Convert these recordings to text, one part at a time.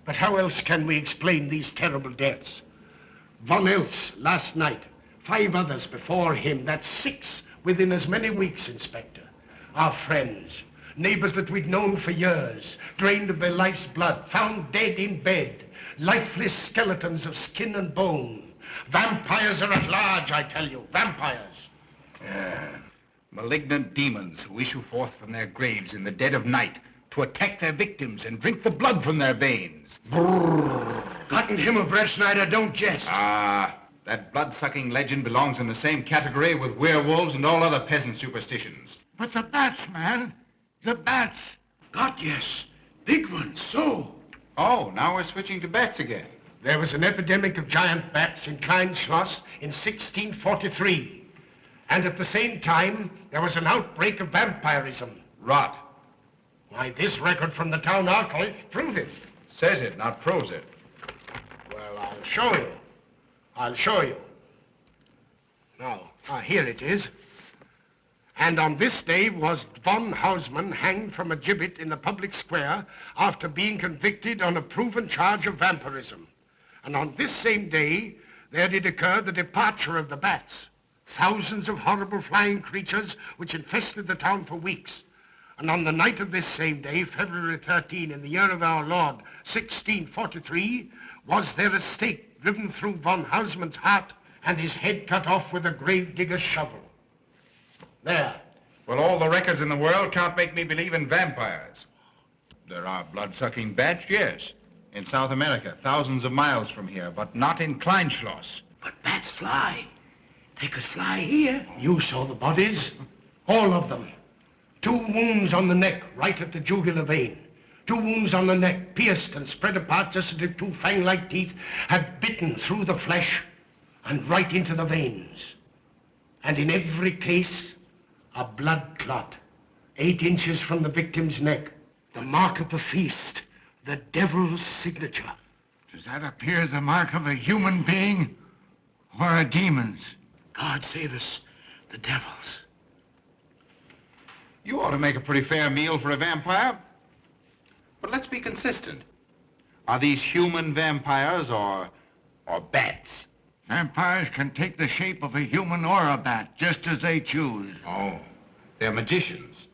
But how else can we explain these terrible deaths? Von else last night, 5 others before him, that's 6 within as many weeks, Inspector. Our friends, neighbors that we'd known for years, drained of their life's blood, found dead in bed, lifeless skeletons of skin and bone. Vampires are at large, I tell you, vampires. Yeah. Malignant demons who issue forth from their graves in the dead of night to attack their victims and drink the blood from their veins. Gotten him of Brettschneider, don't jest. That blood-sucking legend belongs in the same category with werewolves and all other peasant superstitions. But the bats, man. The bats. God, yes. Big ones, so. Oh, now we're switching to bats again. There was an epidemic of giant bats in Kleinschloss in 1643. And at the same time, there was an outbreak of vampirism. Rot. Why, this record from the town archive proves it. Says it, not proves it. Well, I'll show you. I'll show you. Now, here it is. And on this day was von Hausmann hanged from a gibbet in the public square after being convicted on a proven charge of vampirism. And on this same day, there did occur the departure of the bats. Thousands of horrible flying creatures which infested the town for weeks. And on the night of this same day, February 13, in the year of our Lord, 1643, was there a stake driven through von Hausmann's heart and his head cut off with a grave digger's shovel. There. Well, all the records in the world can't make me believe in vampires. There are blood-sucking bats, yes. In South America, thousands of miles from here, but not in Kleinschloss. But bats fly. They could fly here. You saw the bodies. All of them. 2 wounds on the neck, right at the jugular vein. 2 wounds on the neck, pierced and spread apart just as if 2 fang-like teeth had bitten through the flesh and right into the veins. And in every case, a blood clot, 8 inches from the victim's neck. The mark of the feast, the devil's signature. Does that appear the mark of a human being or a demon's? God save us, the devil's. You ought to make a pretty fair meal for a vampire. But let's be consistent. Are these human vampires or bats? Vampires can take the shape of a human or a bat, just as they choose. Oh, they're magicians.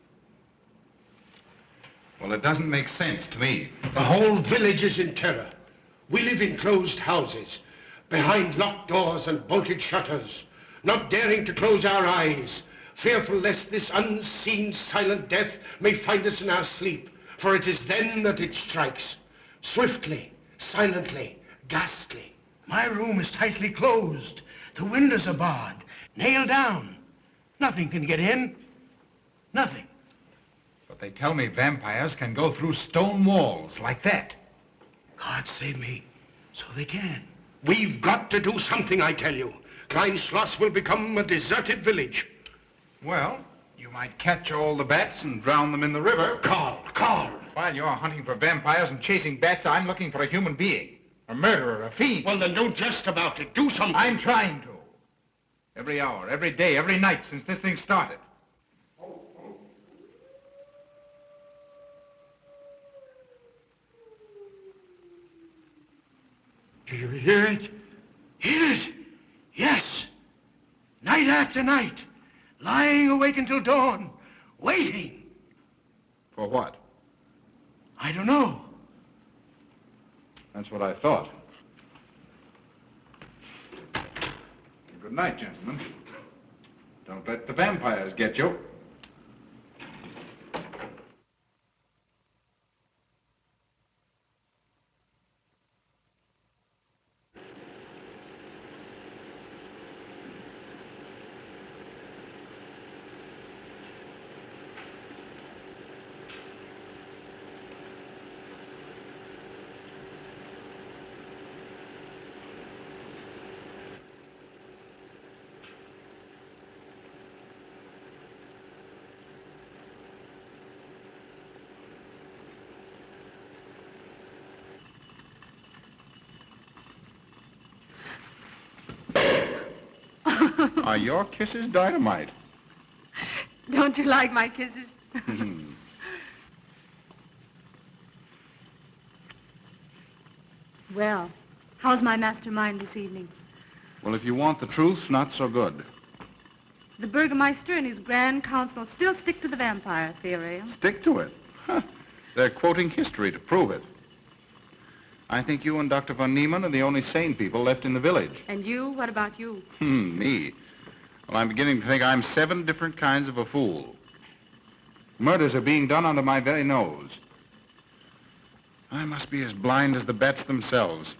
Well, it doesn't make sense to me. The whole village is in terror. We live in closed houses, behind locked doors and bolted shutters, not daring to close our eyes, fearful lest this unseen, silent death may find us in our sleep, for it is then that it strikes, swiftly, silently, ghastly. My room is tightly closed. The windows are barred, nailed down. Nothing can get in. Nothing. But they tell me vampires can go through stone walls like that. God save me, so they can. We've got to do something, I tell you. Kleinschloss will become a deserted village. Well, you might catch all the bats and drown them in the river. Karl. While you're hunting for vampires and chasing bats, I'm looking for a human being. A murderer, a fiend. Well, then don't jest about it. Do something. I'm trying to. Every hour, every day, every night since this thing started. Do you hear it? Hear it? Yes. Night after night. Lying awake until dawn. Waiting. For what? I don't know. That's what I thought. Good night, gentlemen. Don't let the vampires get you. Are your kisses dynamite? Don't you like my kisses? Well, how's my mastermind this evening? Well, if you want the truth, not so good. The Burgermeister and his Grand Council still stick to the vampire theory. Stick to it? Huh. They're quoting history to prove it. I think you and Dr. von Niemann are the only sane people left in the village. And you? What about you? Me? Well, I'm beginning to think I'm 7 different kinds of a fool. Murders are being done under my very nose. I must be as blind as the bats themselves.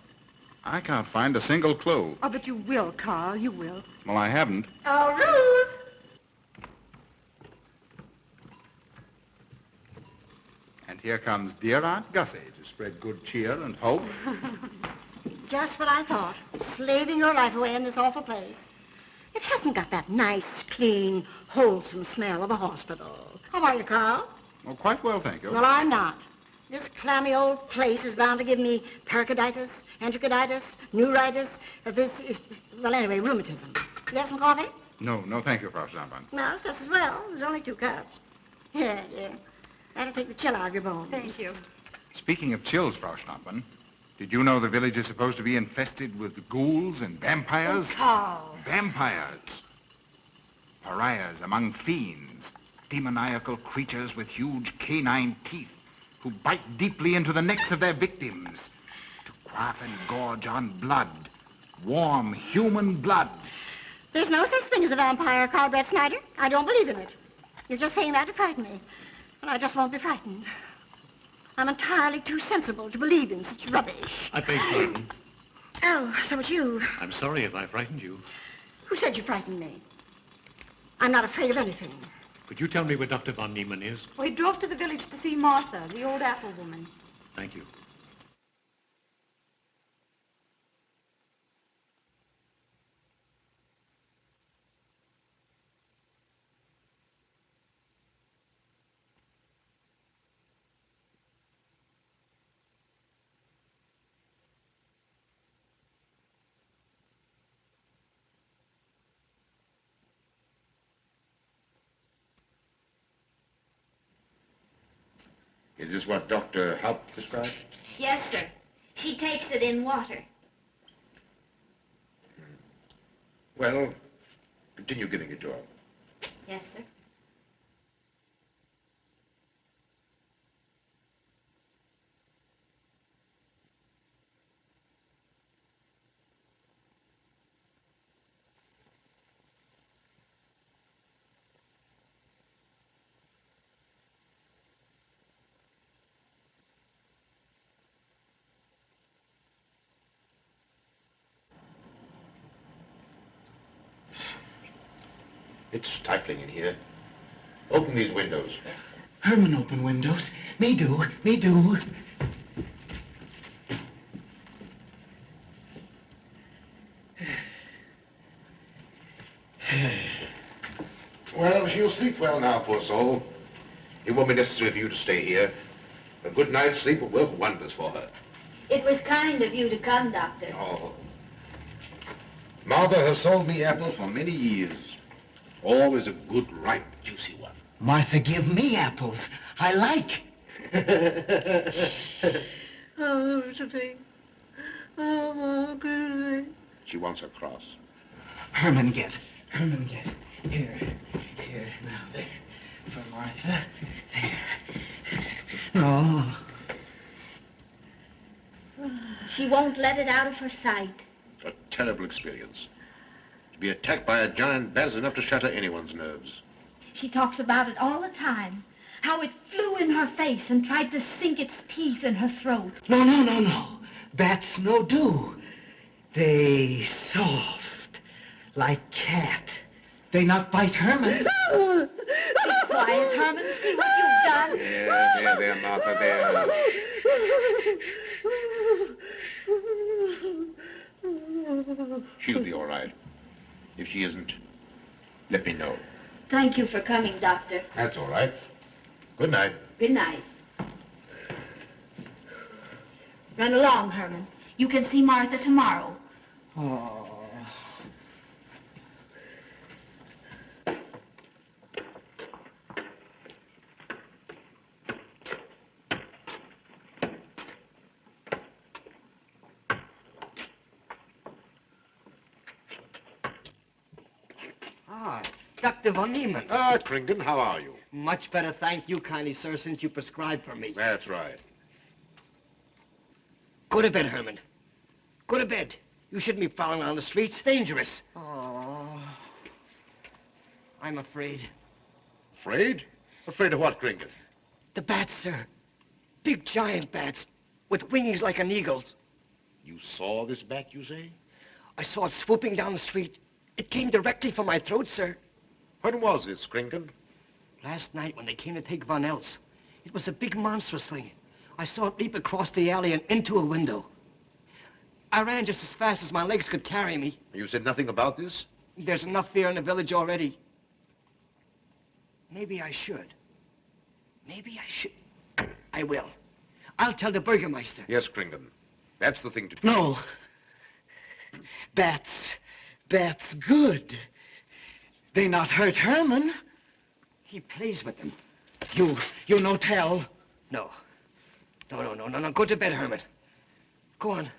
I can't find a single clue. Oh, but you will, Carl. You will. Well, I haven't. Oh, Ruth! And here comes dear Aunt Gussie to spread good cheer and hope. Just what I thought. Slaving your life away in this awful place. It hasn't got that nice, clean, wholesome smell of a hospital. How are you, Carl? Oh, quite well, thank you. Well, I'm not. This clammy old place is bound to give me pericarditis, enteriditis, neuritis, well, anyway, rheumatism. You have some coffee? No, thank you, Frau Stampmann. No, it's just as well. There's only 2 cups. Here, dear. That'll take the chill out of your bones. Thank you. Speaking of chills, Frau Stampmann, did you know the village is supposed to be infested with ghouls and vampires? Oh, Carl. Vampires. Pariahs among fiends. Demoniacal creatures with huge canine teeth who bite deeply into the necks of their victims to quaff and gorge on blood. Warm human blood. There's no such thing as a vampire, Karl Brettschneider. I don't believe in it. You're just saying that to frighten me. And I just won't be frightened. I'm entirely too sensible to believe in such rubbish. I beg pardon. Oh, so it's you. I'm sorry if I frightened you. Who said you frightened me? I'm not afraid of anything. Could you tell me where Dr. von Niemann is? We drove to the village to see Martha, the old apple woman. Thank you. Is this what Dr. Haupt prescribed? Yes, sir. She takes it in water. Well, continue giving it to her. Yes, sir. It's stifling in here. Open these windows. Yes, sir. Herman open windows. Me do. Me do. Well, she'll sleep well now, poor soul. It won't be necessary for you to stay here. A good night's sleep will work wonders for her. It was kind of you to come, Doctor. Oh. Martha has sold me apples for many years. Always a good, ripe, juicy one. Martha, give me apples. I like. Oh, Josephine. Oh, Margaret. She wants her cross. Herman, get. Herman, get. Here. Here. Now, there. For Martha. There. Oh. She won't let it out of her sight. A terrible experience. To be attacked by a giant bat is enough to shatter anyone's nerves. She talks about it all the time. How it flew in her face and tried to sink its teeth in her throat. No. Bats no do. They soft. Like cat. They not bite Herman. Be quiet, Herman. See what you've done. There, Martha, there. She'll be all right. If she isn't, let me know. Thank you for coming, Doctor. That's all right. Good night. Good night. Run along, Herman. You can see Martha tomorrow. Oh. Ah, Dr. von Niemann. Ah, Kringen, how are you? Much better, thank you kindly, sir, since you prescribed for me. That's right. Go to bed, Herman. Go to bed. You shouldn't be prowling around the streets. Dangerous. Oh. I'm afraid. Afraid? Afraid of what, Kringen? The bats, sir. Big giant bats with wings like an eagle's. You saw this bat, you say? I saw it swooping down the street. It came directly for my throat, sir. When was this, Kringen? Last night when they came to take Von Els. It was a big monstrous thing. I saw it leap across the alley and into a window. I ran just as fast as my legs could carry me. You said nothing about this? There's enough fear in the village already. Maybe I should. Maybe I should. I will. I'll tell the Burgermeister. Yes, Kringen. That's the thing to do. No. Bats. Bats good. They not hurt Herman. He plays with them. You no tell? No. No. Go to bed, Herman. Go on.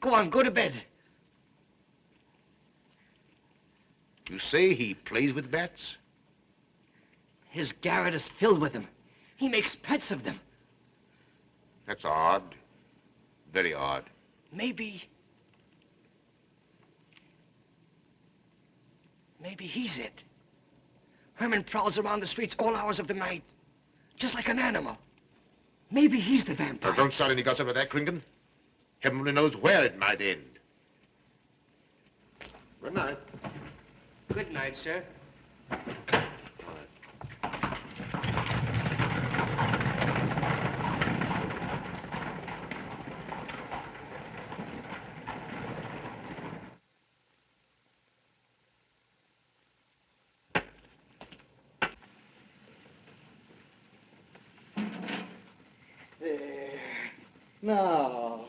Go on, go to bed. You say he plays with bats? His garret is filled with them. He makes pets of them. That's odd. Very odd. Maybe he's it. Herman prowls around the streets all hours of the night, just like an animal. Maybe he's the vampire. Now, don't start any gossip about that, Kringen. Heaven only knows where it might end. Good night. Good night, sir. There. Now.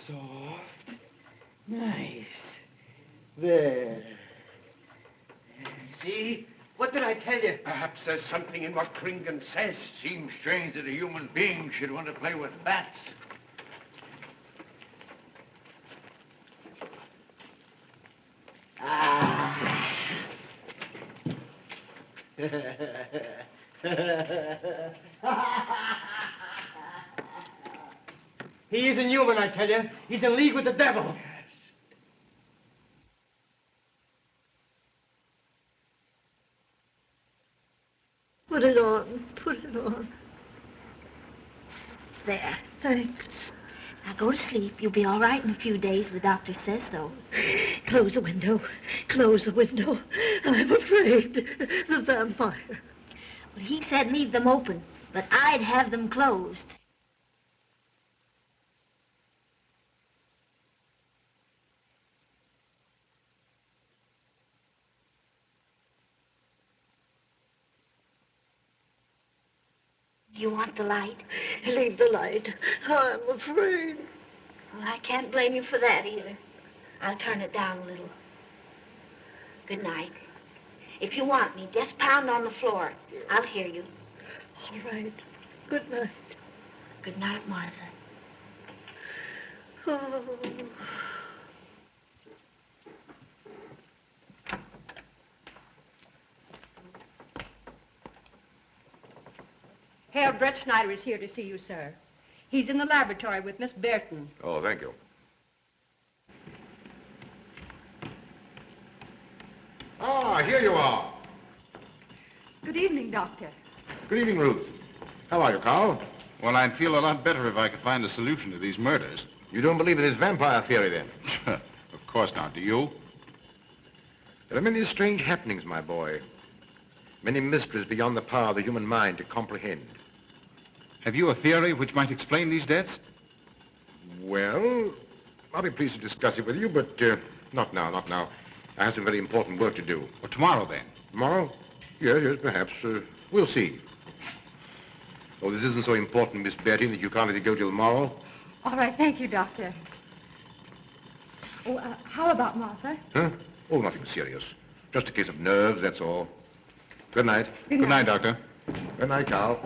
Soft. Nice. There. See? What did I tell you? Perhaps there's something in what Kringen says. Seems strange that a human being should want to play with bats. He isn't human, I tell you. He's in league with the devil. Put it on. Put it on. There. Thanks. Now go to sleep. You'll be all right in a few days. The doctor says so. Close the window. Close the window. I'm afraid. The vampire. Well, he said leave them open, but I'd have them closed. You want the light? Leave the light. I'm afraid. Well, I can't blame you for that either. I'll turn it down a little. Good night. If you want me, just pound on the floor. I'll hear you. All right. Good night. Good night, Martha. Oh. Herr Brettschneider is here to see you, sir. He's in the laboratory with Miss Burton. Oh, thank you. Ah, here you are. Good evening, Doctor. Good evening, Ruth. How are you, Carl? Well, I'd feel a lot better if I could find a solution to these murders. You don't believe in this vampire theory, then? Of course not. Do you? There are many strange happenings, my boy. Many mysteries beyond the power of the human mind to comprehend. Have you a theory which might explain these deaths? Well, I'll be pleased to discuss it with you, but not now, not now. I have some very important work to do. Well, tomorrow, then. Tomorrow? Yes, perhaps. We'll see. Oh, this isn't so important, Miss Betty, that you can't let it go till tomorrow. All right, thank you, Doctor. Oh, how about Martha? Huh? Oh, nothing serious. Just a case of nerves, that's all. Good night. Good night, Doctor. Good night, Carl.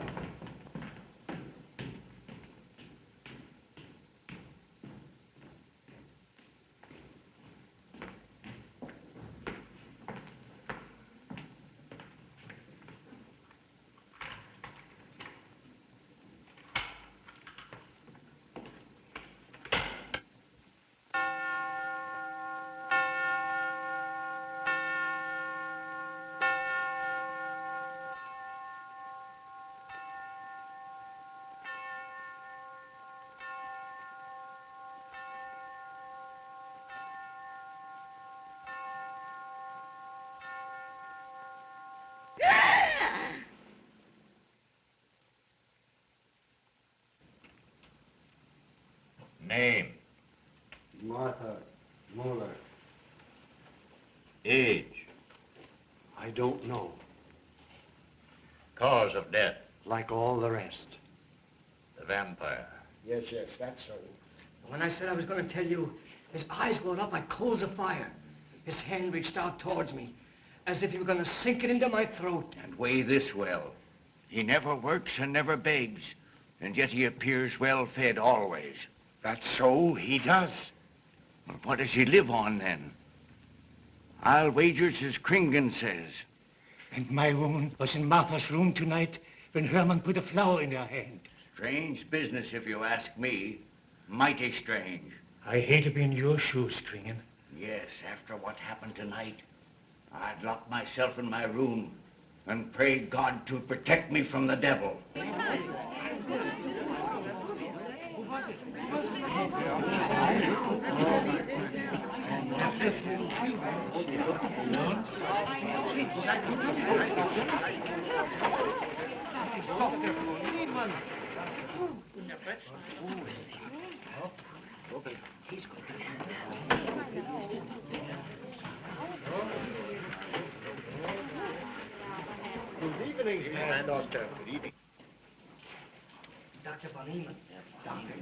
Muller. Age? I don't know. Cause of death? Like all the rest. The vampire. Yes, that's so. When I said I was going to tell you, his eyes glowed up like coals of fire. His hand reached out towards me, as if he were going to sink it into my throat. And weigh this well. He never works and never begs, and yet he appears well-fed always. That's so, he does. Well, what does he live on, then? I'll wager it's as Kringen says. And my woman was in Martha's room tonight when Herman put a flower in her hand. Strange business, if you ask me. Mighty strange. I hate to be in your shoes, Kringen. Yes, after what happened tonight, I'd lock myself in my room and pray God to protect me from the devil. Dr. von Niemann. Good evening, Doctor. Good evening. Dr. von Niemann. Doctor.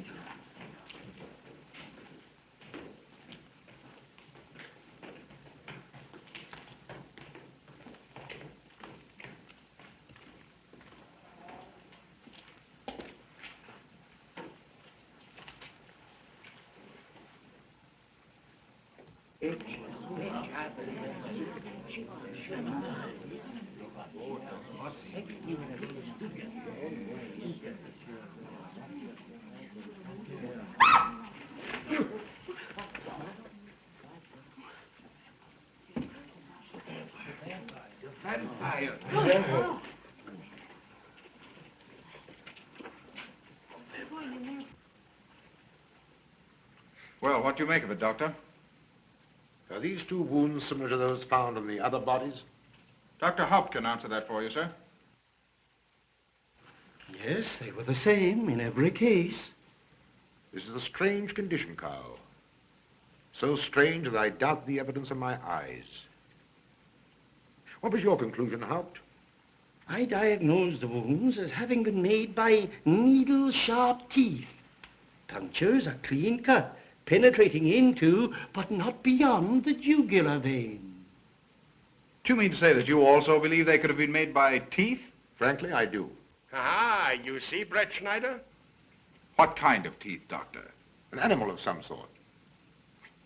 Vampire. Well, what do you make of it, Doctor? Are these two wounds similar to those found on the other bodies? Dr. Haupt can answer that for you, sir. Yes, they were the same in every case. This is a strange condition, Karl. So strange that I doubt the evidence of my eyes. What was your conclusion, Haupt? I diagnosed the wounds as having been made by needle-sharp teeth. Punctures are clean cut, penetrating into, but not beyond, the jugular vein. Do you mean to say that you also believe they could have been made by teeth? Frankly, I do. Ah, you see, Brettschneider? What kind of teeth, Doctor? An animal of some sort.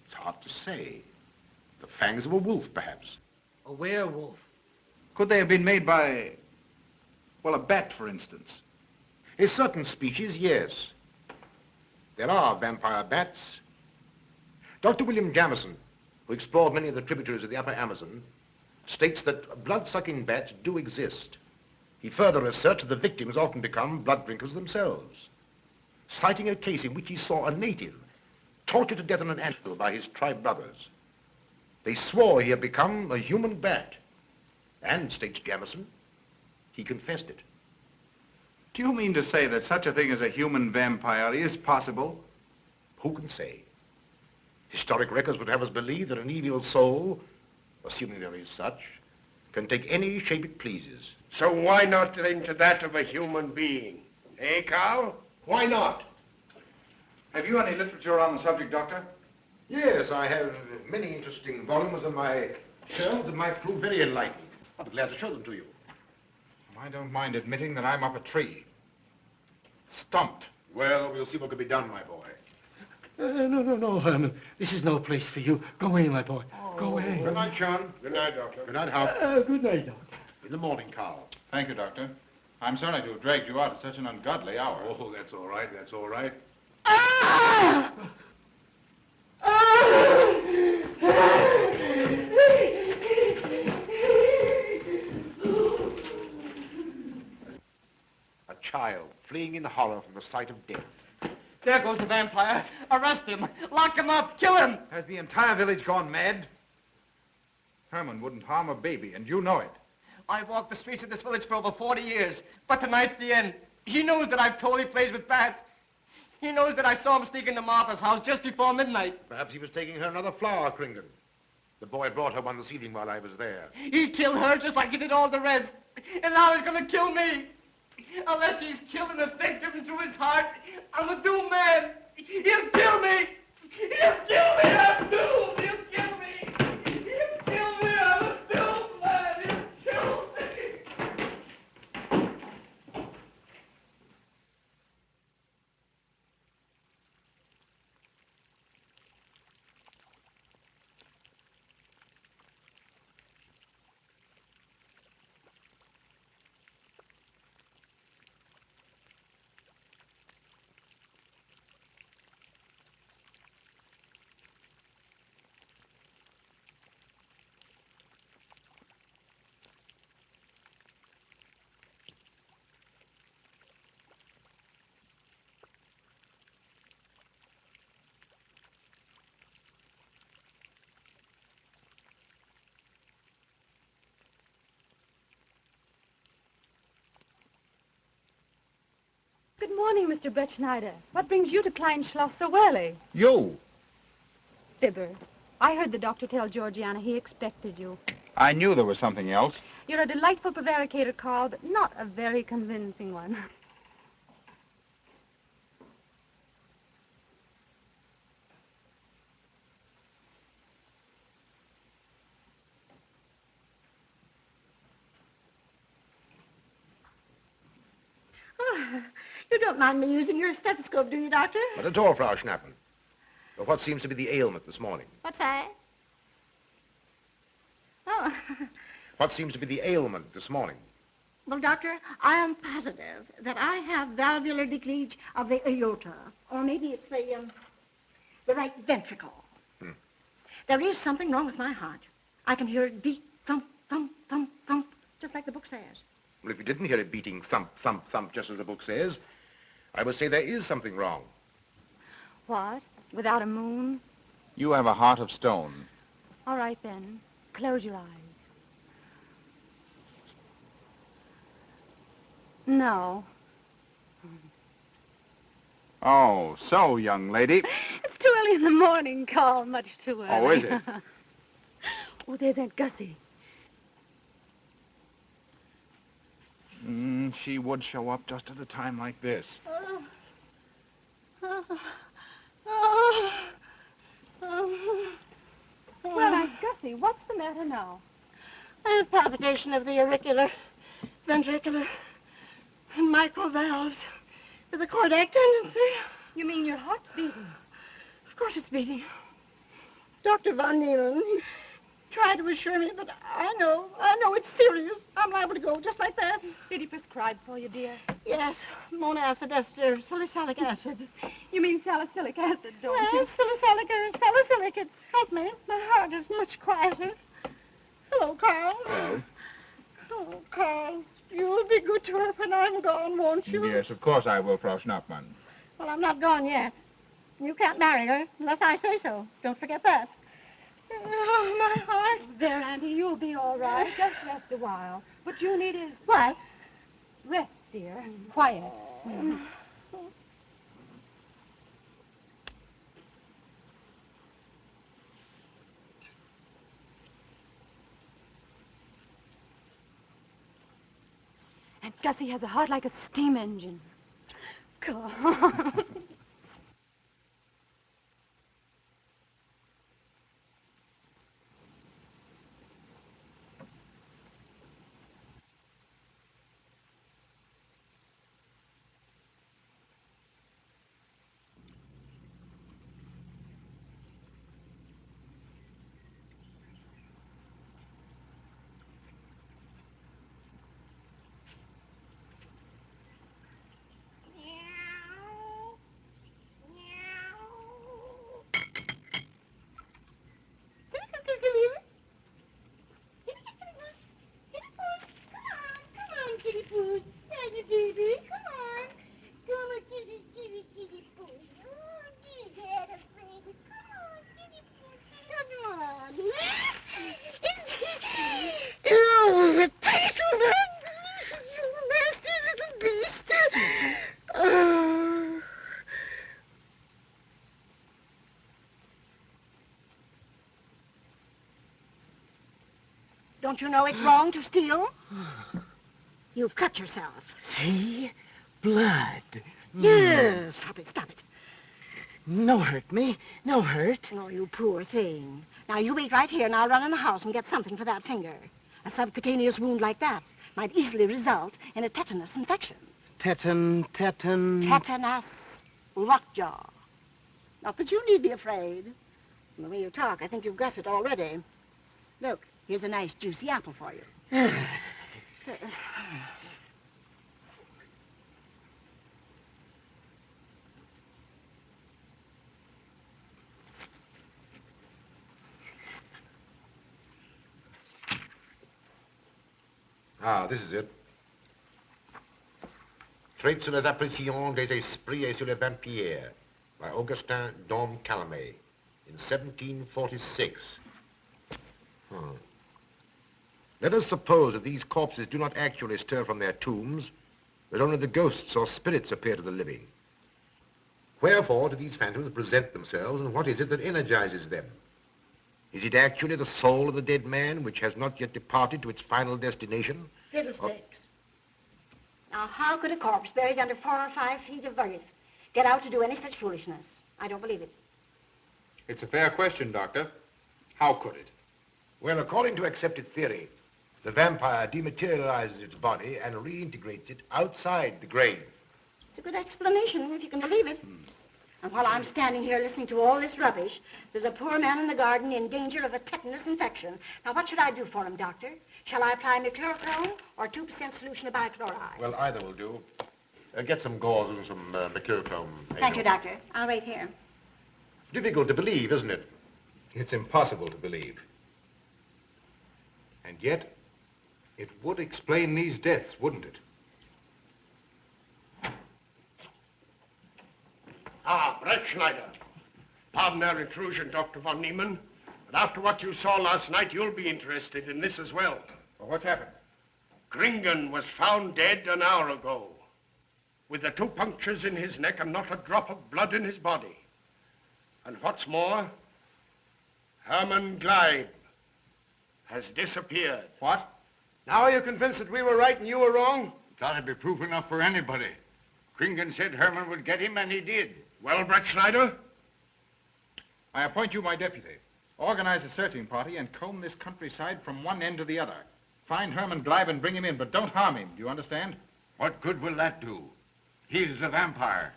It's hard to say. The fangs of a wolf, perhaps. A werewolf. Could they have been made by, well, a bat, for instance? A certain species, yes. There are vampire bats. Dr. William Jamison, who explored many of the tributaries of the upper Amazon, states that blood-sucking bats do exist. He further asserts that the victims often become blood drinkers themselves, citing a case in which he saw a native tortured to death in an anthill by his tribe brothers. They swore he had become a human bat, and, states Jamison, he confessed it. Do you mean to say that such a thing as a human vampire is possible? Who can say? Historic records would have us believe that an evil soul, assuming there is such, can take any shape it pleases. So why not into that of a human being? Eh, Karl? Why not? Have you any literature on the subject, Doctor? Yes, I have many interesting volumes on my shelves that might prove very enlightening. I'll be glad to show them to you. I don't mind admitting that I'm up a tree. Stumped. Well, we'll see what can be done, my boy. No, Herman. This is no place for you. Go away, my boy. Go away. Good night, Sean. Good night, Doctor. Good night, Haupt. Good night, Doctor. In the morning, Karl. Thank you, Doctor. I'm sorry to have dragged you out at such an ungodly hour. Oh, that's all right. That's all right. A child fleeing in horror from the sight of death. There goes the vampire. Arrest him. Lock him up. Kill him. Has the entire village gone mad? Herman wouldn't harm a baby, and you know it. I've walked the streets of this village for over 40 years, but tonight's the end. He knows that I've told he plays with bats. He knows that I saw him sneak into Martha's house just before midnight. Perhaps he was taking her another flower, Kringan. The boy brought her one this evening while I was there. He killed her just like he did all the rest. And now he's going to kill me. Unless he's killed in a stake driven through his heart, I'm a doomed man. He'll kill me. He'll kill me. I'm doomed. He'll kill me. He'll kill me. I'm a doomed man. He'll kill me. Good morning, Mr. Brettschneider. What brings you to Kleinschloss so early? You. Fibber, I heard the doctor tell Georgiana he expected you. I knew there was something else. You're a delightful prevaricator, Carl, but not a very convincing one. Oh, you don't mind me using your stethoscope, do you, Doctor? Not at all, Frau Schnappen. But what seems to be the ailment this morning? What's that? Oh. What seems to be the ailment this morning? Well, Doctor, I am positive that I have valvular leakage of the aorta. Or maybe it's the right ventricle. There is something wrong with my heart. I can hear it beat, thump, thump, thump, thump, just like the book says. Well, if you didn't hear it beating thump, thump, thump, just as the book says, I would say there is something wrong. What? Without a moon? You have a heart of stone. All right, then. Close your eyes. No. Oh, so, young lady. It's too early in the morning, Carl. Much too early. Oh, is it? Oh, there's Aunt Gussie. She would show up just at a time like this. Well, Aunt Gussie, what's the matter now? I have palpitation of the auricular, ventricular, and microvalves with a cardiac tendency. You mean your heart's beating? Of course it's beating. Dr. von Niemann tried to assure me, but I know it's serious. I'm liable to go just like that. Did he prescribe for you, dear? Yes, monacid ester, salicylic acid. You mean salicylic acid, don't you? Yes, salicylic. It's helped me. My heart is much quieter. Hello, Carl. Hello. Oh, Carl, you'll be good to her when I'm gone, won't you? Yes, of course I will, Frau Schnappmann. Well, I'm not gone yet. You can't marry her unless I say so. Don't forget that. Oh, my heart. There, Auntie, you'll be all right. Just rest a while. What you need is... What? Rest, dear. Quiet. And Gussie has a heart like a steam engine. Carl. Don't you know it's wrong to steal? You've cut yourself. See? Blood. Yes. Stop it, stop it. No hurt me. No hurt. Oh, you poor thing. Now, you wait right here, and I'll run in the house and get something for that finger. A subcutaneous wound like that might easily result in a tetanus infection. Tetanus. Tetanus. Lockjaw. Not that you need be afraid. From the way you talk, I think you've got it already. Look, here's a nice, juicy apple for you. Ah, this is it. Traits sur les apparitions des esprits et sur les vampires by Augustin Dom Calame in 1746. Let us suppose that these corpses do not actually stir from their tombs, but only the ghosts or spirits appear to the living. Wherefore do these phantoms present themselves, and what is it that energizes them? Is it actually the soul of the dead man which has not yet departed to its final destination? Fiddlesticks. Now, how could a corpse buried under 4 or 5 feet of earth get out to do any such foolishness? I don't believe it. It's a fair question, Doctor. How could it? Well, according to accepted theory, the vampire dematerializes its body and reintegrates it outside the grave. It's a good explanation, if you can believe it. And while I'm standing here listening to all this rubbish, there's a poor man in the garden in danger of a tetanus infection. Now, what should I do for him, Doctor? Shall I apply mercurochrome or 2% solution of bichloride? Well, either will do. Get some gauze and some mercurochrome. Thank you, Doctor. I'll wait here. Difficult to believe, isn't it? It's impossible to believe. And yet, it would explain these deaths, wouldn't it? Ah, Brettschneider. Pardon our intrusion, Dr. von Niemann, but after what you saw last night, you'll be interested in this as well. Well, what's happened? Gringen was found dead an hour ago, with the 2 punctures in his neck and not a drop of blood in his body. And what's more, Hermann Gleib has disappeared. What? Now are you convinced that we were right and you were wrong? That'd be proof enough for anybody. Kringen said Herman would get him, and he did. Well, Brettschneider? I appoint you my deputy. Organize a searching party and comb this countryside from one end to the other. Find Herman Gleib and bring him in, but don't harm him. Do you understand? What good will that do? He's the vampire.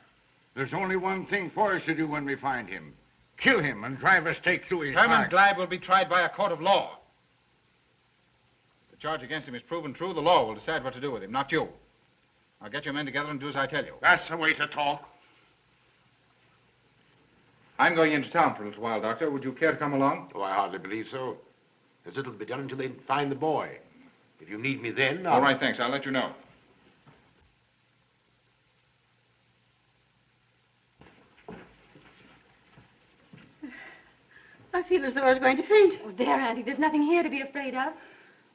There's only one thing for us to do when we find him. Kill him and drive a stake through his Herman heart. Gleib will be tried by a court of law. If the charge against him is proven true, the law will decide what to do with him, not you. Now get your men together and do as I tell you. That's the way to talk. I'm going into town for a little while, Doctor. Would you care to come along? Oh, I hardly believe so. There's little to be done until they find the boy. If you need me then, All right, thanks. I'll let you know. I feel as though I was going to faint. Oh, there, Auntie. There's nothing here to be afraid of.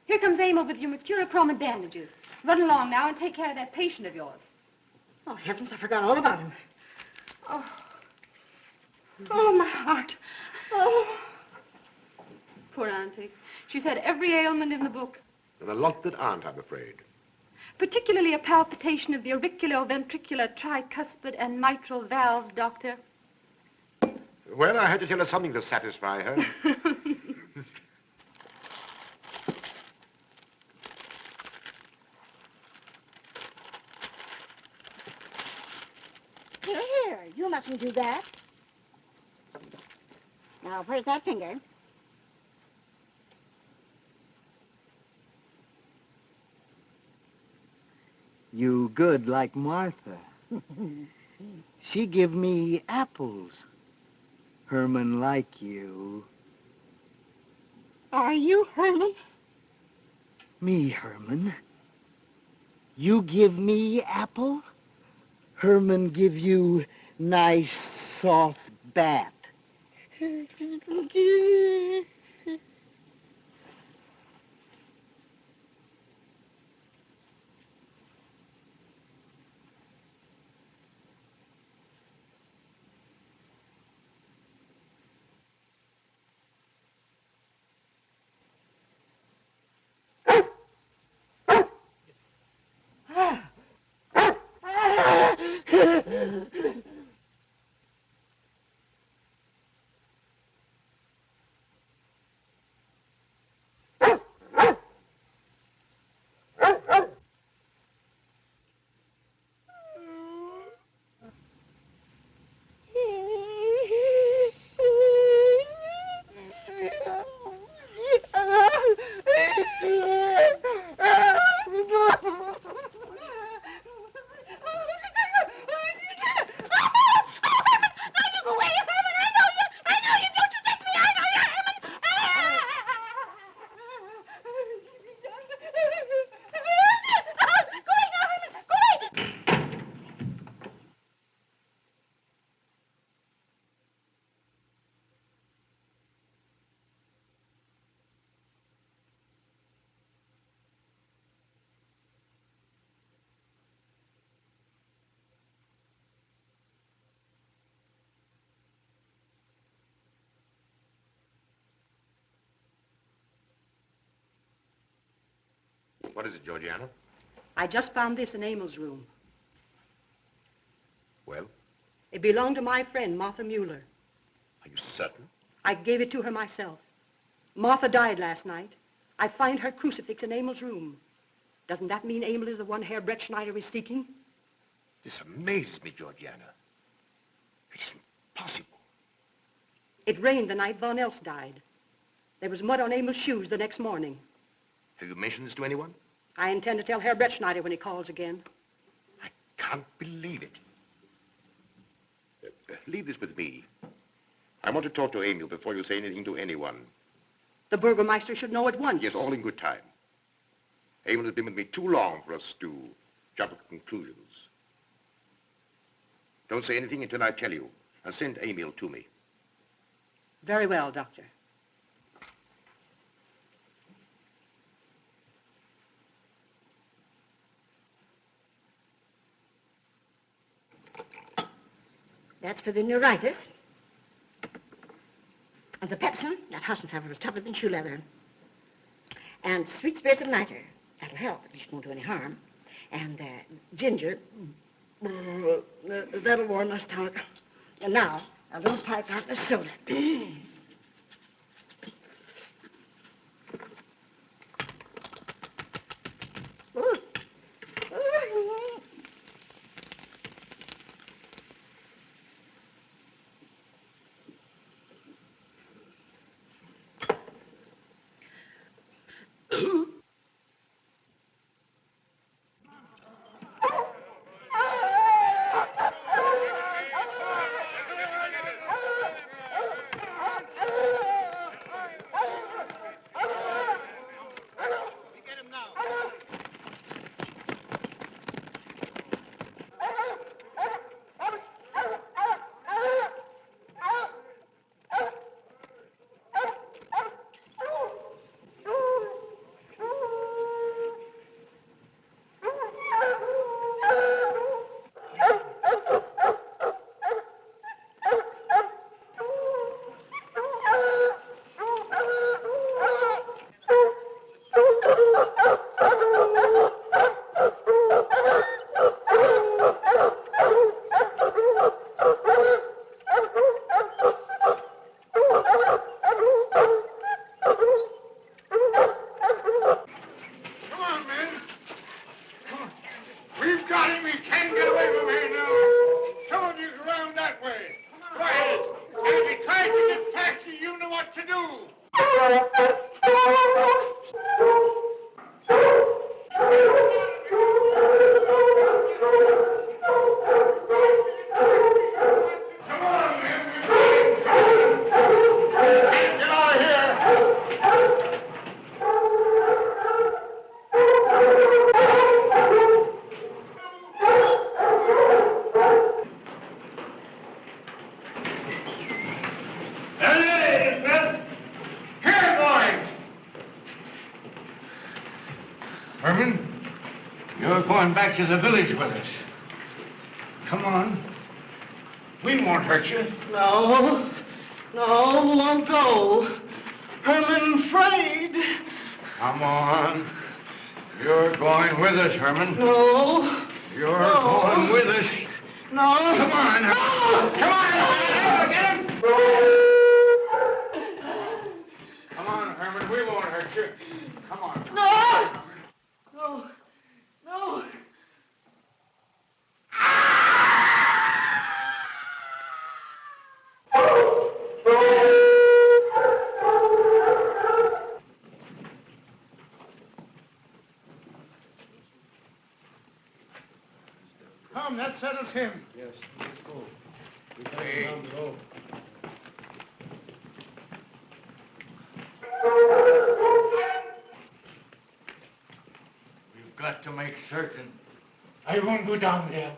Here comes Emil with your mercurochrome and bandages. Run along now and take care of that patient of yours. Oh, heavens, I forgot all about him. Oh, my heart. Oh. Poor Auntie. She's had every ailment in the book. and a lot that aren't, I'm afraid. Particularly a palpitation of the auriculoventricular, tricuspid, and mitral valves, Doctor. Well, I had to tell her something to satisfy her. Here, you mustn't do that. Now, where's that finger? You good like Martha. She give me apples. Herman like you. Are you Herman? Me, Herman. You give me apple? Herman give you nice, soft bat. What is it, Georgiana? I just found this in Emil's room. Well, It belonged to my friend, Martha Mueller. are you certain? I gave it to her myself. Martha died last night. I find her crucifix in Emil's room. Doesn't that mean Emil is the one Herr Brettschneider is seeking? This amazes me, Georgiana. It's impossible. It rained the night Von Elst died. There was mud on Emil's shoes the next morning. Have you mentioned this to anyone? I intend to tell Herr Brettschneider when he calls again. Can't believe it. Leave this with me. I want to talk to Emil before you say anything to anyone. The Burgermeister should know at once. Yes, all in good time. Emil has been with me too long for us to jump to conclusions. Don't say anything until I tell you, and send Emil to me. Very well, Doctor. That's for the neuritis. And the pepsin, that Hassenpfeffer was tougher than shoe leather. And sweet spirits of nitre, that'll help, at least won't do any harm. And ginger, that'll warm my stomach. And now, a little pipe out of soda. To the village with us. Come on. We won't hurt you. No, won't go. Herman afraid. Come on. You're going with us, Herman. No. You're going with us. No. Come on. No. Come on, Herman. Get him. Come on, Herman. We won't hurt you. Come on. No. Come, that settles him. Yes, let's go. We got him down below. We've got to make certain. I won't go down there.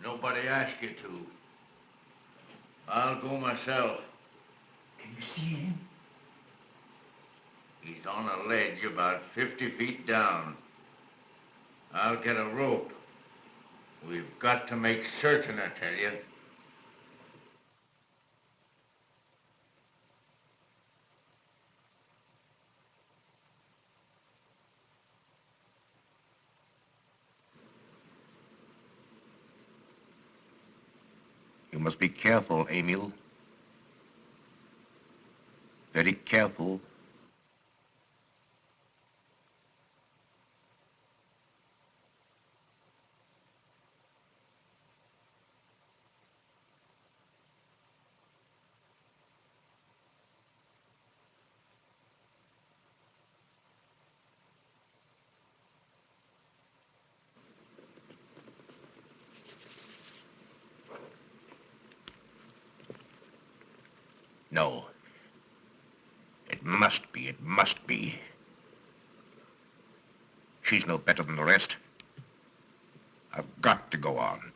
Nobody asked you to. I'll go myself. Can you see him? He's on a ledge about 50 feet down. I'll get a rope. We've got to make certain, I tell you. must be careful, Emil. Very careful. No. It must be, it must be. She's no better than the rest. I've got to go on.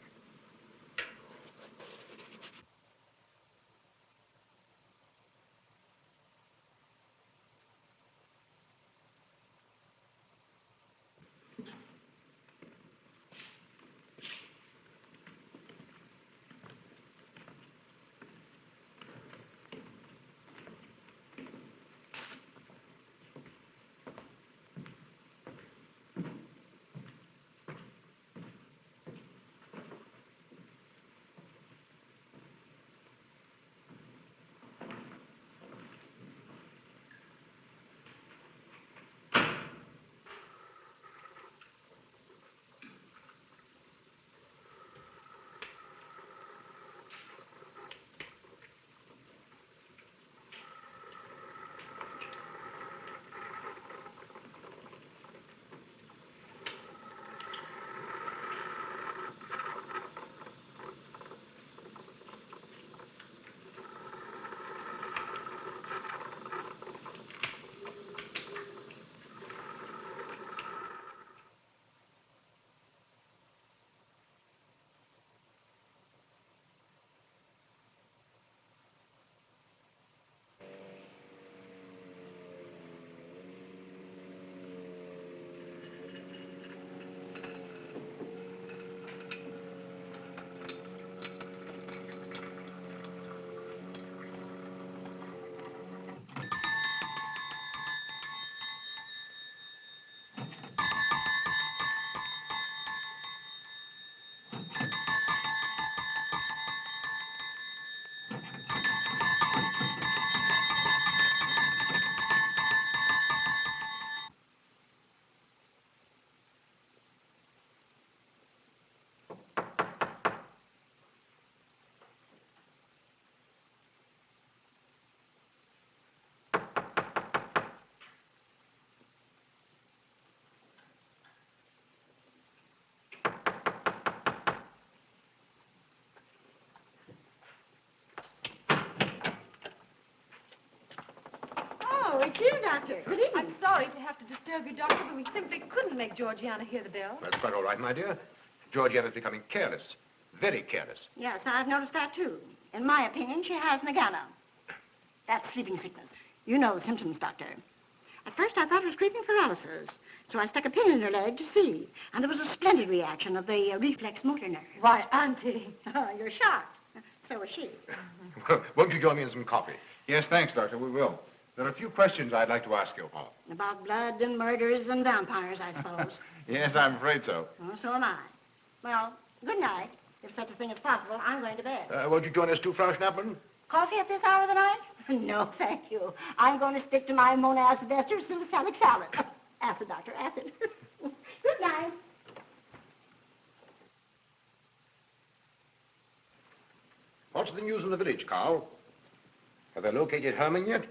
Oh, it's you, Doctor. Good evening. I'm sorry to have to disturb you, Doctor, but we simply couldn't make Georgiana hear the bell. That's quite all right, my dear. Georgiana's becoming careless. Very careless. Yes, I've noticed that, too. In my opinion, she has Nagana. That's sleeping sickness. You know the symptoms, Doctor. At first, I thought it was creeping paralysis, so I stuck a pin in her leg to see. And there was a splendid reaction of the reflex motor nerve. Why, Auntie. Oh, you're shocked. So was she. Well, won't you join me in some coffee? Yes, thanks, Doctor. We will. There are a few questions I'd like to ask you. About blood and murders and vampires, I suppose. Yes, I'm afraid so. Oh, so am I. Well, good night. If such a thing is possible, I'm going to bed. Won't you join us too, Frau Schnappmann? Coffee at this hour of the night? No, thank you. I'm going to stick to my monacic ester salicylic salad. Acid, Doctor, acid. Good night. What's the news in the village, Karl? Have they located Herman yet?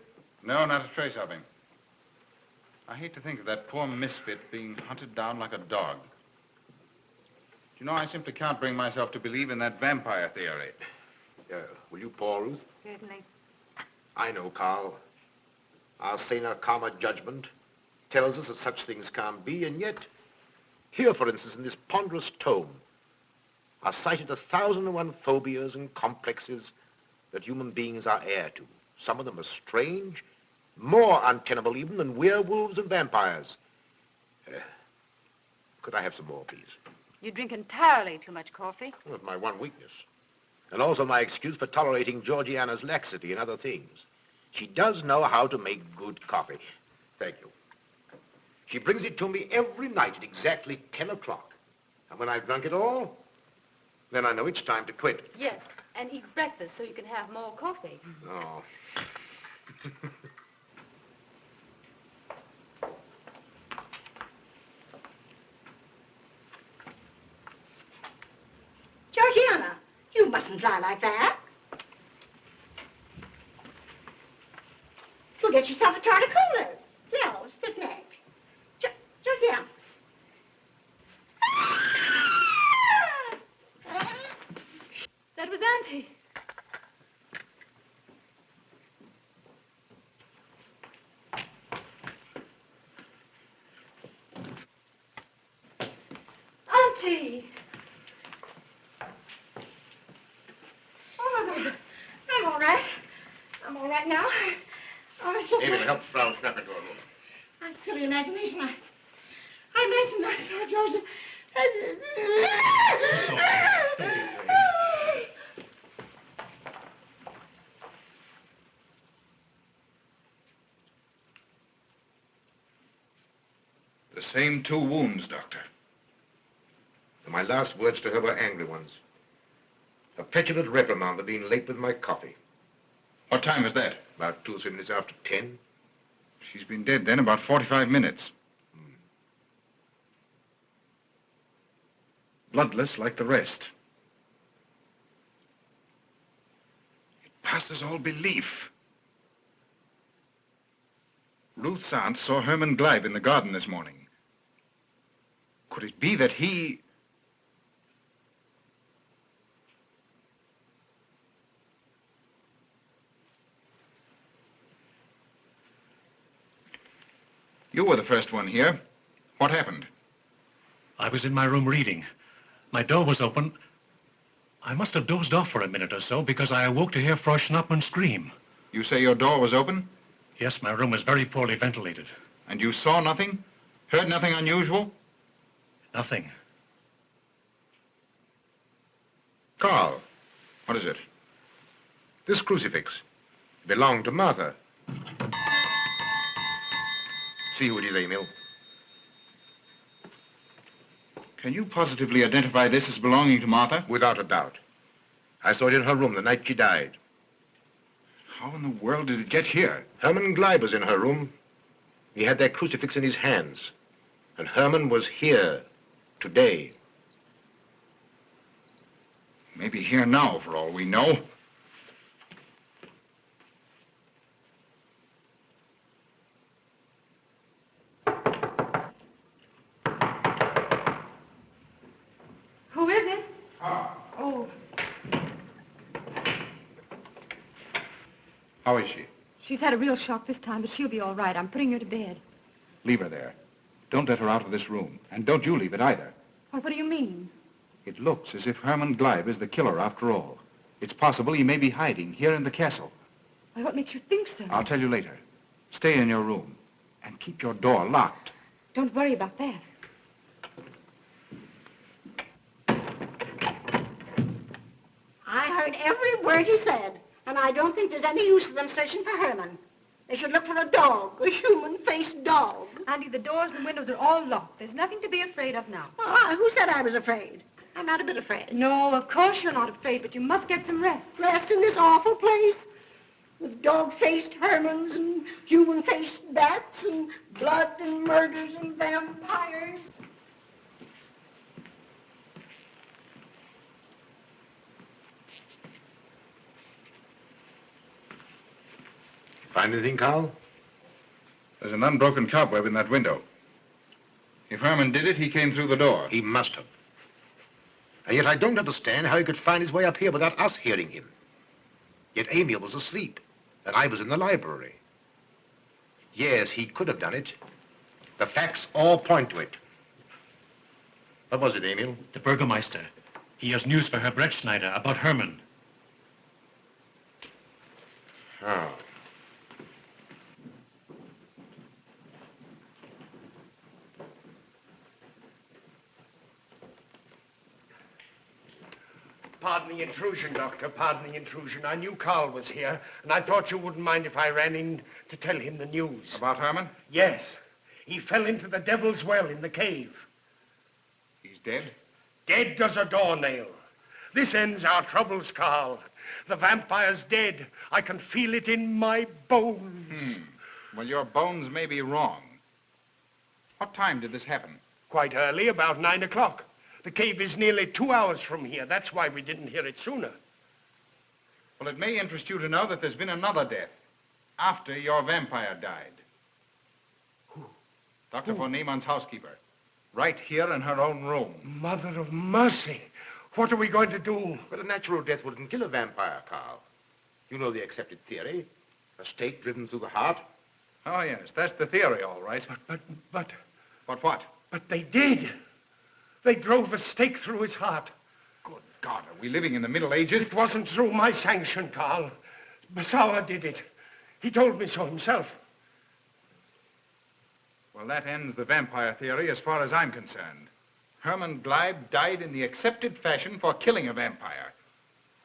No, not a trace of him. I hate to think of that poor misfit being hunted down like a dog. You know, I simply can't bring myself to believe in that vampire theory. Will you pour, Ruth? Certainly. I know, Karl. Our saner, calmer judgment tells us that such things can't be, and yet, here, for instance, in this ponderous tome, are cited 1,001 phobias and complexes that human beings are heir to. Some of them are strange, more untenable even than werewolves and vampires. Could I have some more, please? You drink entirely too much coffee. Well, it's my one weakness. And also my excuse for tolerating Georgiana's laxity and other things. She does know how to make good coffee. Thank you. She brings it to me every night at exactly 10 o'clock. And when I've drunk it all, then I know it's time to quit. Yes, and eat breakfast so you can have more coffee. No. Georgiana, you mustn't lie like that. You'll get yourself a torticolis. No, stiff neck. Georgiana. That was Auntie. Auntie! Oh, I'm all right. I'm all right now. Oh, it's just Emil, help Frau Schnapp into her room. my silly imagination. I imagined myself, Georgia. The same 2 wounds, Doctor. And my last words to her were angry ones. A petulant reprimand for being late with my coffee. What time is that? About 2 or 3 minutes after 10. She's been dead then about 45 minutes. Bloodless like the rest. It passes all belief. Ruth's aunt saw Herman Gleib in the garden this morning. Could it be that he... You were the first one here. What happened? I was in my room reading. My door was open. I must have dozed off for a minute or so because I awoke to hear Frau Schnappmann scream. You say your door was open? Yes, my room was very poorly ventilated. And you saw nothing? Heard nothing unusual? Nothing. Karl. What is it? This crucifix belonged to Martha. See who it is, Emil. Can you positively identify this as belonging to Martha? Without a doubt. I saw it in her room the night she died. How in the world did it get here? Herman Gleib was in her room. He had that crucifix in his hands. And Herman was here today. Maybe here now, for all we know. Who is it? Oh, How is she? she's had a real shock this time, but she'll be all right. I'm putting her to bed. Leave her there. Don't let her out of this room. And don't you leave it either. Well, what do you mean? It looks as if Herman Gleib is the killer after all. It's possible he may be hiding here in the castle. Why, what makes you think so? I'll tell you later. Stay in your room and keep your door locked. Don't worry about that. I heard every word he said, and I don't think there's any use of them searching for Herman. They should look for a dog, a human-faced dog. Auntie, the doors and windows are all locked. There's nothing to be afraid of now. Who said I was afraid? I'm not a bit afraid. No, of course you're not afraid, but you must get some rest. Rest in this awful place? With dog-faced Hermans and human-faced bats and blood and murders and vampires. Find anything, Karl? There's an unbroken cobweb in that window. If Herman did it, he came through the door. He must have. And yet I don't understand how he could find his way up here without us hearing him. Yet Emil was asleep, and I was in the library. Yes, he could have done it. The facts all point to it. What was it, Emil? The Burgermeister. He has news for Herr Brettschneider about Herman. Oh. Pardon the intrusion, Doctor. Pardon the intrusion. I knew Karl was here, and I thought you wouldn't mind if I ran in to tell him the news. About Herman? Yes. He fell into the Devil's Well in the cave. He's dead? Dead as a doornail. This ends our troubles, Karl. The vampire's dead. I can feel it in my bones. Well, your bones may be wrong. What time did this happen? Quite early, about 9 o'clock. The cave is nearly 2 hours from here. That's why we didn't hear it sooner. Well, it may interest you to know that there's been another death after your vampire died. Who? Dr. von Niemann's housekeeper. Right here in her own room. Mother of mercy. What are we going to do? But a natural death wouldn't kill a vampire, Karl. You know the accepted theory. A stake driven through the heart. Oh, yes, that's the theory, all right. But... But what? But they did. They drove a stake through his heart. Good God, are we living in the Middle Ages? It wasn't through my sanction, Karl. Basawa did it. He told me so himself. Well, that ends the vampire theory as far as I'm concerned. Herman Gleib died in the accepted fashion for killing a vampire.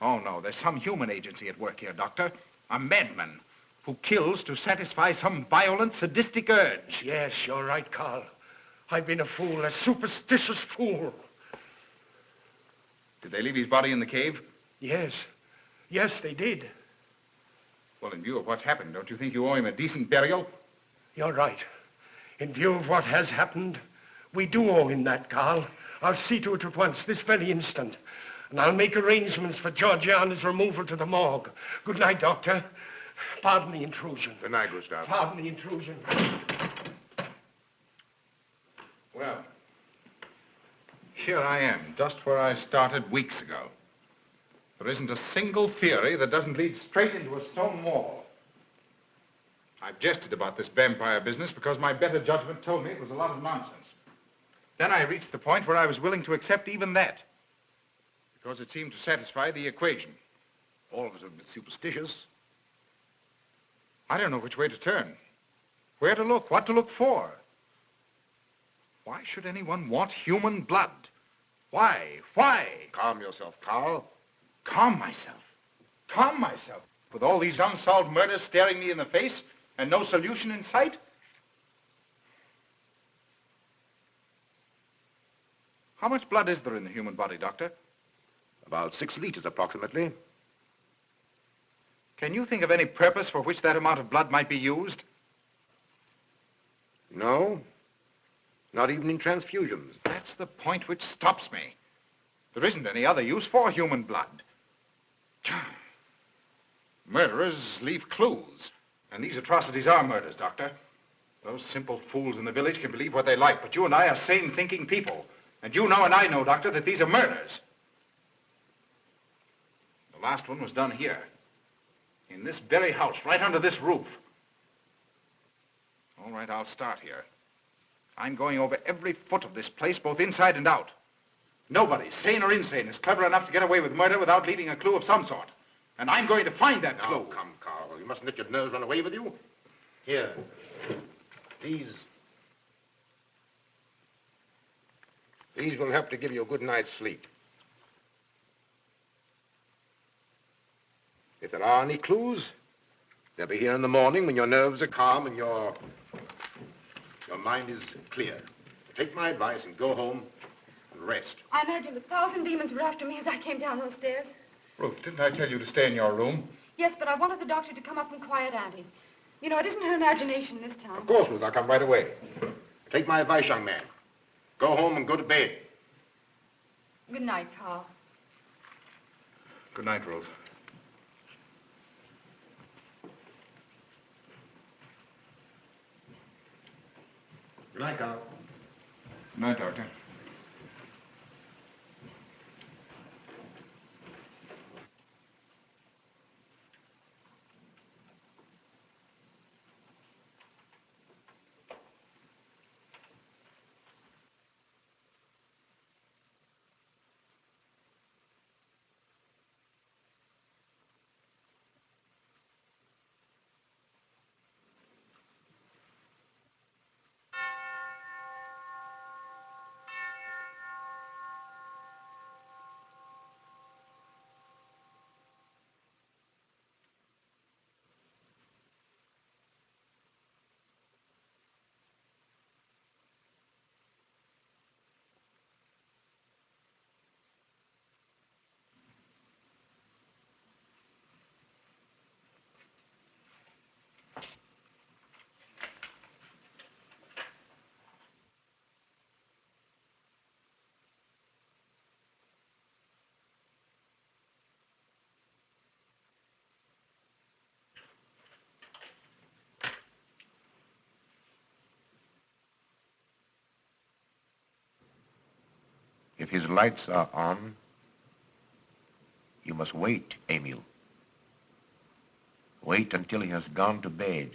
Oh, no, there's some human agency at work here, Doctor. A madman who kills to satisfy some violent, sadistic urge. Yes, you're right, Karl. I've been a fool, a superstitious fool. Did they leave his body in the cave? Yes. Yes, they did. Well, in view of what's happened, don't you think you owe him a decent burial? You're right. In view of what has happened, we do owe him that, Karl. I'll see to it at once, this very instant. And I'll make arrangements for Georgiana's removal to the morgue. Good night, Doctor. Pardon the intrusion. Good night, Gustav. Pardon the intrusion. Well, here I am, just where I started weeks ago. There isn't a single theory that doesn't lead straight into a stone wall. I've jested about this vampire business because my better judgment told me it was a lot of nonsense. Then I reached the point where I was willing to accept even that, because it seemed to satisfy the equation. All of us are a bit superstitious. I don't know which way to turn, where to look, what to look for. Why should anyone want human blood? Why? Why? Calm yourself, Karl. Calm myself. Calm myself. With all these unsolved murders staring me in the face and no solution in sight? How much blood is there in the human body, Doctor? About 6 liters, approximately. Can you think of any purpose for which that amount of blood might be used? No. Not even in transfusions. That's the point which stops me. There isn't any other use for human blood. Murderers leave clues. And these atrocities are murders, Doctor. Those simple fools in the village can believe what they like, but you and I are sane, thinking people. And you know and I know, Doctor, that these are murders. The last one was done here. In this very house, right under this roof. All right, I'll start here. I'm going over every foot of this place, both inside and out. Nobody, sane or insane, is clever enough to get away with murder without leaving a clue of some sort. And I'm going to find that clue. Now, come, Karl. You mustn't let your nerves run away with you. Here. These will help to give you a good night's sleep. If there are any clues, they'll be here in the morning when your nerves are calm and your mind is clear. Take my advice and go home and rest. I imagined 1,000 demons were after me as I came down those stairs. Ruth, didn't I tell you to stay in your room? Yes, but I wanted the doctor to come up and quiet Auntie. You know, it isn't her imagination this time. Of course, Ruth, I'll come right away. Take my advice, young man. Go home and go to bed. Good night, Carl. Good night, Ruth. Good night, Carl. Good night, Doctor. If his lights are on, you must wait, Emil. Wait until he has gone to bed.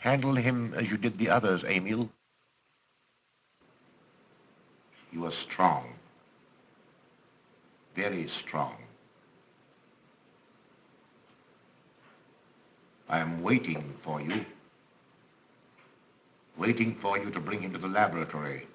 Handle him as you did the others, Emil. You are strong. Very strong. I am waiting for you. Waiting for you to bring him to the laboratory.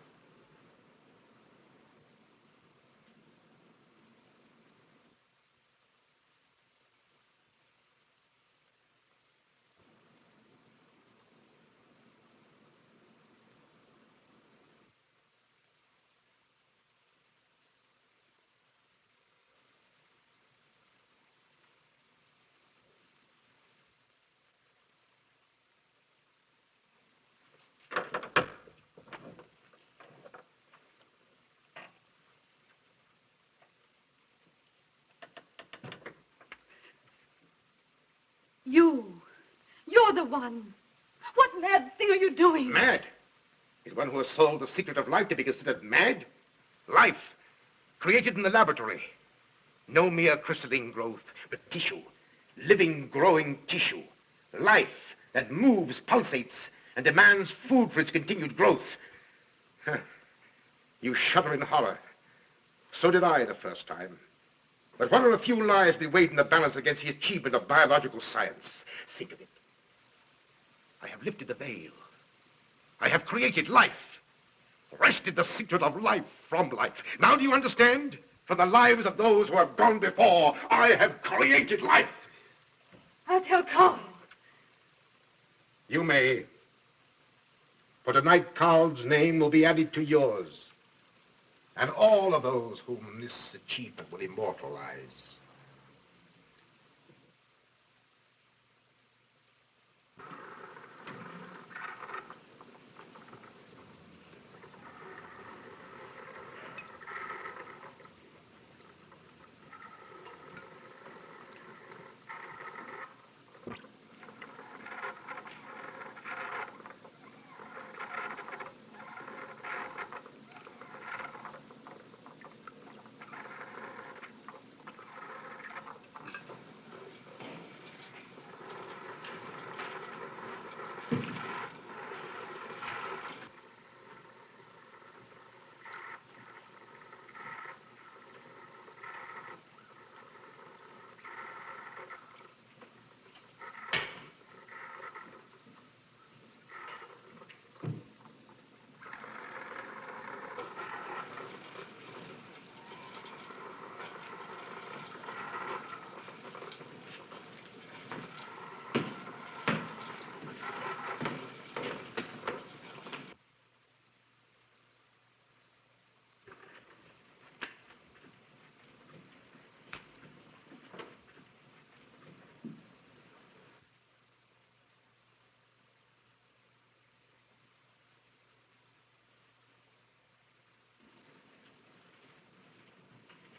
You're the one. What mad thing are you doing? Mad? Is one who has solved the secret of life to be considered mad? Life, created in the laboratory. No mere crystalline growth, but tissue. Living, growing tissue. Life that moves, pulsates, and demands food for its continued growth. You shudder in horror. So did I the first time. But what are a few lives be weighed in the balance against the achievement of biological science? Think of it. I have lifted the veil. I have created life. Wrested the secret of life from life. Now do you understand? For the lives of those who have gone before, I have created life. I'll tell Karl. You may. For tonight, Karl's name will be added to yours. And all of those whom this achievement will immortalize.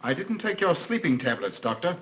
I didn't take your sleeping tablets, Doctor.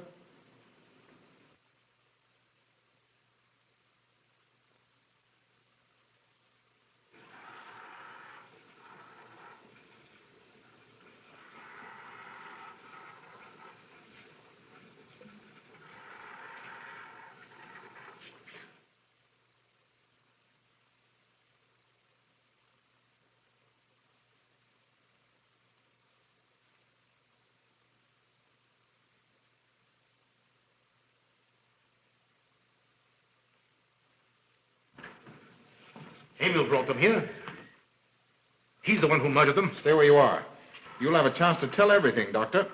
Emil brought them here. He's the one who murdered them. Stay where you are. You'll have a chance to tell everything, Doctor.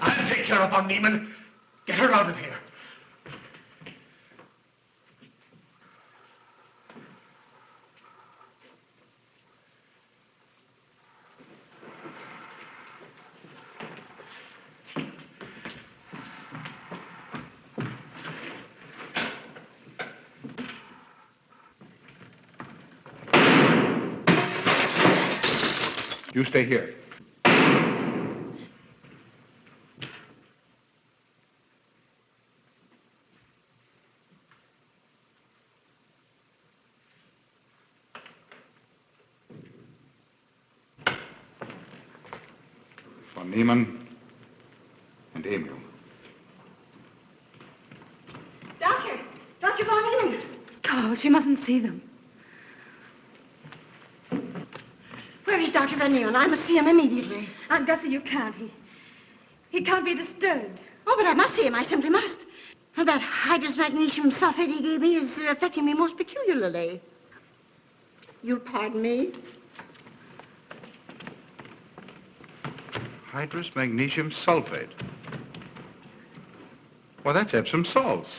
I'll take care of von Niemann. Get her out of here. You stay here. Von Niemann and Emil. Doctor! Dr. von Niemann! Carl, she mustn't see them. Where is Dr. von Niemann? I must see him immediately. Aunt Gussie, you can't. He can't be disturbed. Oh, but I must see him. I simply must. And that hydrous magnesium sulfate he gave me is affecting me most peculiarly. You'll pardon me? Hydrous magnesium sulfate. Well, that's Epsom salts.